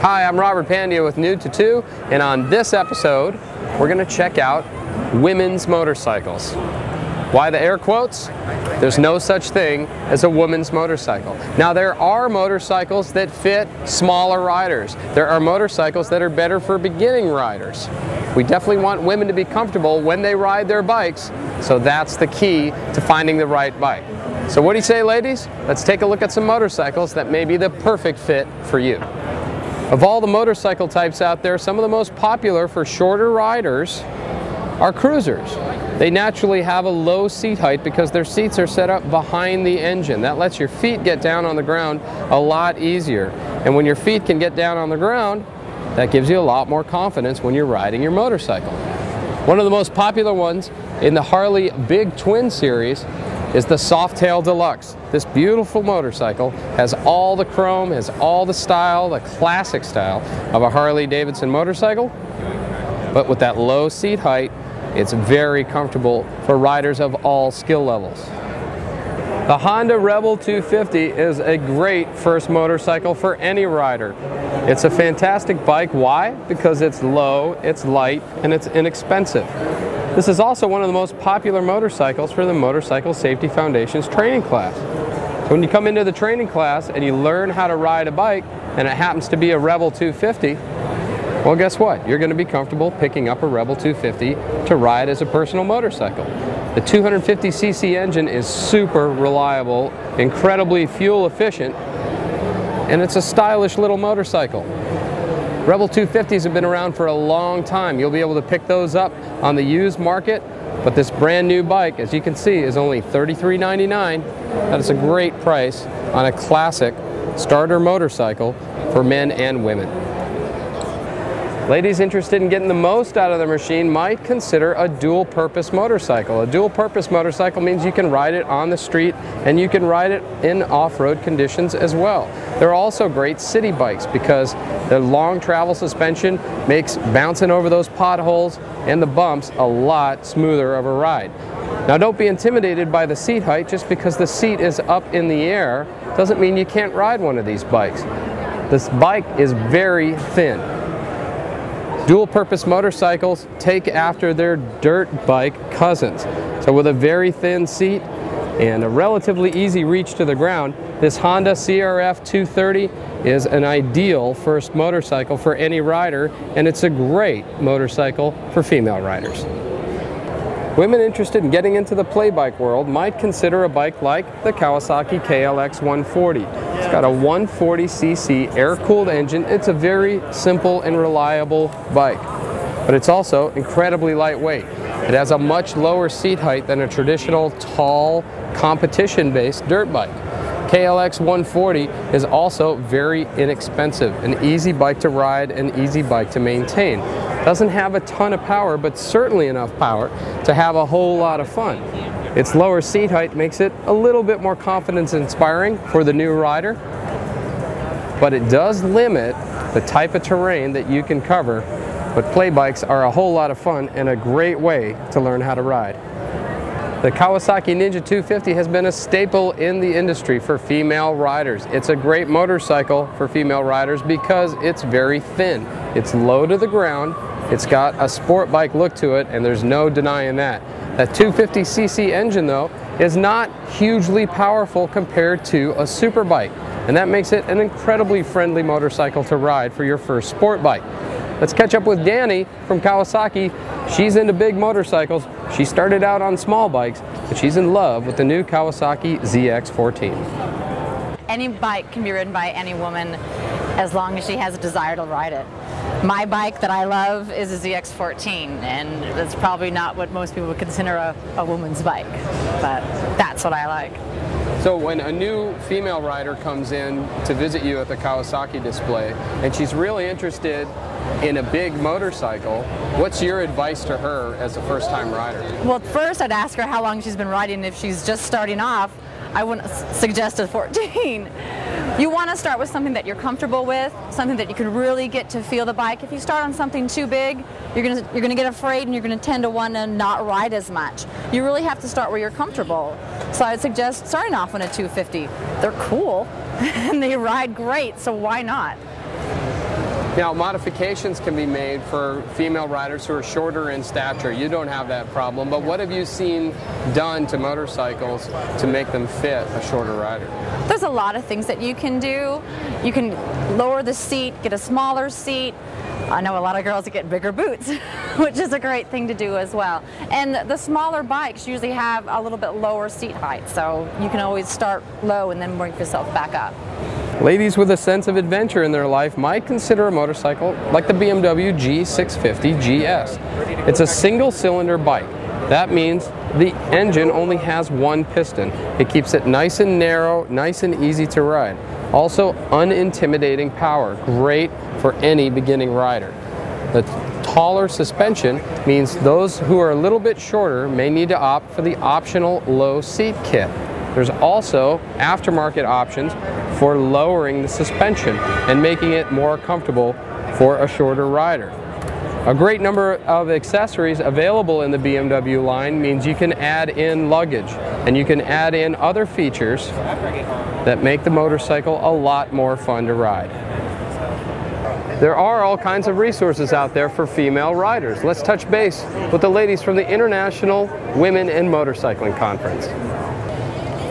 Hi, I'm Robert Pandia with NewTo2, and on this episode, we're going to check out women's motorcycles. Why the air quotes? There's no such thing as a woman's motorcycle. Now, there are motorcycles that fit smaller riders. There are motorcycles that are better for beginning riders. We definitely want women to be comfortable when they ride their bikes, so that's the key to finding the right bike. So what do you say, ladies? Let's take a look at some motorcycles that may be the perfect fit for you. Of all the motorcycle types out there, some of the most popular for shorter riders are cruisers. They naturally have a low seat height because their seats are set up behind the engine. That lets your feet get down on the ground a lot easier. And when your feet can get down on the ground, that gives you a lot more confidence when you're riding your motorcycle. One of the most popular ones in the Harley Big Twin series is the Softail Deluxe. This beautiful motorcycle has all the chrome, has all the style, the classic style of a Harley-Davidson motorcycle, but with that low seat height, it's very comfortable for riders of all skill levels. The Honda Rebel 250 is a great first motorcycle for any rider. It's a fantastic bike. Why? Because it's low, it's light, and it's inexpensive. This is also one of the most popular motorcycles for the Motorcycle Safety Foundation's training class. So when you come into the training class and you learn how to ride a bike, and it happens to be a Rebel 250, well, guess what? You're going to be comfortable picking up a Rebel 250 to ride as a personal motorcycle. The 250cc engine is super reliable, incredibly fuel efficient, and it's a stylish little motorcycle. Rebel 250s have been around for a long time. You'll be able to pick those up on the used market, but this brand new bike, as you can see, is only $33.99. That is a great price on a classic starter motorcycle for men and women. Ladies interested in getting the most out of the machine might consider a dual-purpose motorcycle. A dual-purpose motorcycle means you can ride it on the street and you can ride it in off-road conditions as well. They're also great city bikes because their long travel suspension makes bouncing over those potholes and the bumps a lot smoother of a ride. Now, don't be intimidated by the seat height. Just because the seat is up in the air doesn't mean you can't ride one of these bikes. This bike is very thin. Dual-purpose motorcycles take after their dirt bike cousins. So with a very thin seat and a relatively easy reach to the ground, this Honda CRF 230 is an ideal first motorcycle for any rider, and it's a great motorcycle for female riders. Women interested in getting into the play bike world might consider a bike like the Kawasaki KLX 140. It's got a 140cc air-cooled engine. It's a very simple and reliable bike, but it's also incredibly lightweight. It has a much lower seat height than a traditional tall competition-based dirt bike. KLX 140 is also very inexpensive, an easy bike to ride, an easy bike to maintain. Doesn't have a ton of power, but certainly enough power to have a whole lot of fun. Its lower seat height makes it a little bit more confidence-inspiring for the new rider, but it does limit the type of terrain that you can cover. But play bikes are a whole lot of fun and a great way to learn how to ride. The Kawasaki Ninja 250 has been a staple in the industry for female riders. It's a great motorcycle for female riders because it's very thin. It's low to the ground, it's got a sport bike look to it, and there's no denying that. That 250cc engine, though, is not hugely powerful compared to a super bike, and that makes it an incredibly friendly motorcycle to ride for your first sport bike. Let's catch up with Danny from Kawasaki. She's into big motorcycles. She started out on small bikes, but she's in love with the new Kawasaki ZX-14. Any bike can be ridden by any woman as long as she has a desire to ride it. My bike that I love is a ZX-14, and that's probably not what most people would consider a woman's bike, but that's what I like. So when a new female rider comes in to visit you at the Kawasaki display, and she's really interested in a big motorcycle, what's your advice to her as a first-time rider? Well, first I'd ask her how long she's been riding. If she's just starting off, I wouldn't suggest a 14. You want to start with something that you're comfortable with, something that you can really get to feel the bike. If you start on something too big, you're gonna get afraid and you're gonna tend to want to not ride as much. You really have to start where you're comfortable. So I would suggest starting off on a 250. They're cool and they ride great, so why not? Now, modifications can be made for female riders who are shorter in stature. You don't have that problem, but what have you seen done to motorcycles to make them fit a shorter rider? There's a lot of things that you can do. You can lower the seat, get a smaller seat. I know a lot of girls that get bigger boots, which is a great thing to do as well. And the smaller bikes usually have a little bit lower seat height, so you can always start low and then bring yourself back up. Ladies with a sense of adventure in their life might consider a motorcycle like the BMW G650 GS. It's a single-cylinder bike. That means the engine only has one piston. It keeps it nice and narrow, nice and easy to ride. Also, unintimidating power, great for any beginning rider. The taller suspension means those who are a little bit shorter may need to opt for the optional low seat kit. There's also aftermarket options for lowering the suspension and making it more comfortable for a shorter rider. A great number of accessories available in the BMW line means you can add in luggage and you can add in other features that make the motorcycle a lot more fun to ride. There are all kinds of resources out there for female riders. Let's touch base with the ladies from the International Women in Motorcycling Conference.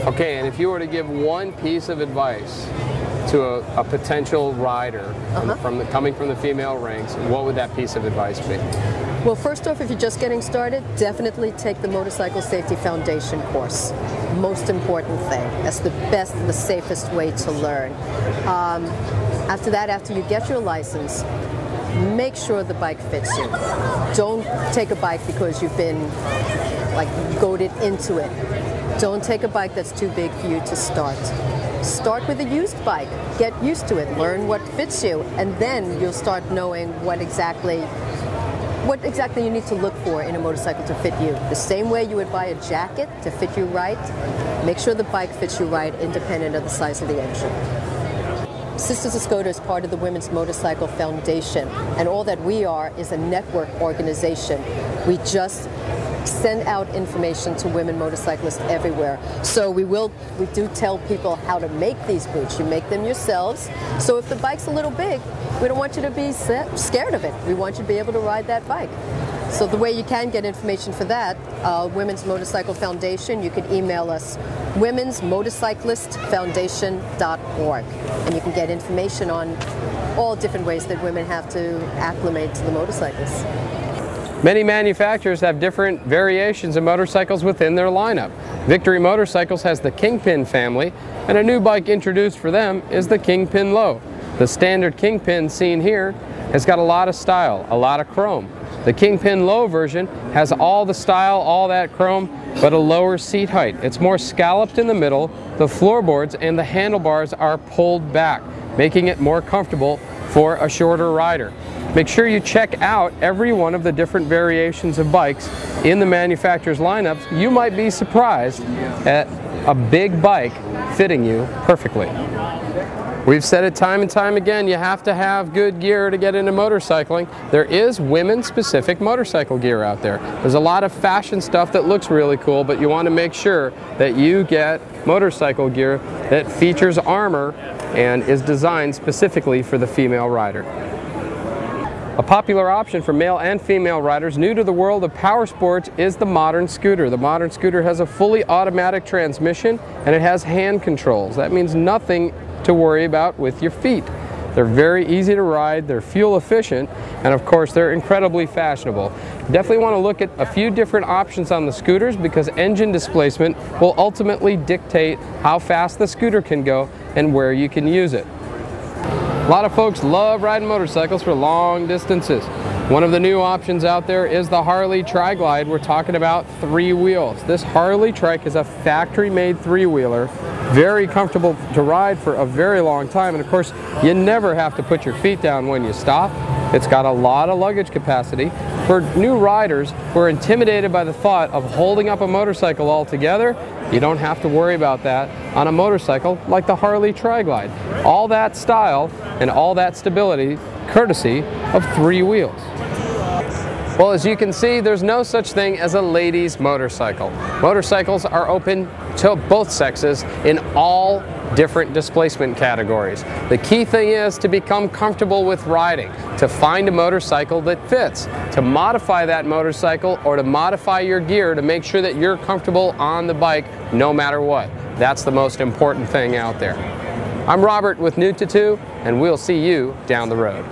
Okay, and if you were to give one piece of advice to a potential rider coming from the female ranks, what would that piece of advice be? Well, first off, if you're just getting started, definitely take the Motorcycle Safety Foundation course. Most important thing. That's the best and the safest way to learn. After that, after you get your license, make sure the bike fits you. Don't take a bike because you've been like goaded into it. Don't take a bike that's too big for you to start. Start with a used bike. Get used to it. Learn what fits you, and then you'll start knowing what exactly you need to look for in a motorcycle to fit you. The same way you would buy a jacket to fit you right, make sure the bike fits you right, independent of the size of the engine. Sisters of Skoda is part of the Women's Motorcycle Foundation, and all that we are is a network organization. We just send out information to women motorcyclists everywhere. So we do tell people how to make these boots. You make them yourselves. So if the bike's a little big, we don't want you to be scared of it. We want you to be able to ride that bike. So the way you can get information for that, Women's Motorcycle Foundation, you can email us, womensmotorcyclistfoundation.org, and you can get information on all different ways that women have to acclimate to the motorcycles. Many manufacturers have different variations of motorcycles within their lineup. Victory Motorcycles has the Kingpin family, and a new bike introduced for them is the Kingpin Low. The standard Kingpin seen here has got a lot of style, a lot of chrome. The Kingpin Low version has all the style, all that chrome, but a lower seat height. It's more scalloped in the middle. The floorboards and the handlebars are pulled back, making it more comfortable for a shorter rider. Make sure you check out every one of the different variations of bikes in the manufacturer's lineups. You might be surprised at a big bike fitting you perfectly. We've said it time and time again, you have to have good gear to get into motorcycling. There is women-specific motorcycle gear out there. There's a lot of fashion stuff that looks really cool, but you want to make sure that you get motorcycle gear that features armor and is designed specifically for the female rider. A popular option for male and female riders new to the world of power sports is the modern scooter. The modern scooter has a fully automatic transmission and it has hand controls. That means nothing to worry about with your feet. They're very easy to ride, they're fuel efficient, and of course they're incredibly fashionable. Definitely want to look at a few different options on the scooters because engine displacement will ultimately dictate how fast the scooter can go and where you can use it. A lot of folks love riding motorcycles for long distances. One of the new options out there is the Harley Tri-Glide. We're talking about 3 wheels. This Harley Trike is a factory-made 3-wheeler, very comfortable to ride for a very long time, and of course you never have to put your feet down when you stop. It's got a lot of luggage capacity. For new riders who are intimidated by the thought of holding up a motorcycle altogether, you don't have to worry about that on a motorcycle like the Harley Tri-Glide. All that style and all that stability courtesy of 3 wheels. Well, as you can see, there's no such thing as a ladies' motorcycle. Motorcycles are open to both sexes in all different displacement categories. The key thing is to become comfortable with riding, to find a motorcycle that fits, to modify that motorcycle or to modify your gear to make sure that you're comfortable on the bike no matter what. That's the most important thing out there. I'm Robert with NewTo2, and we'll see you down the road.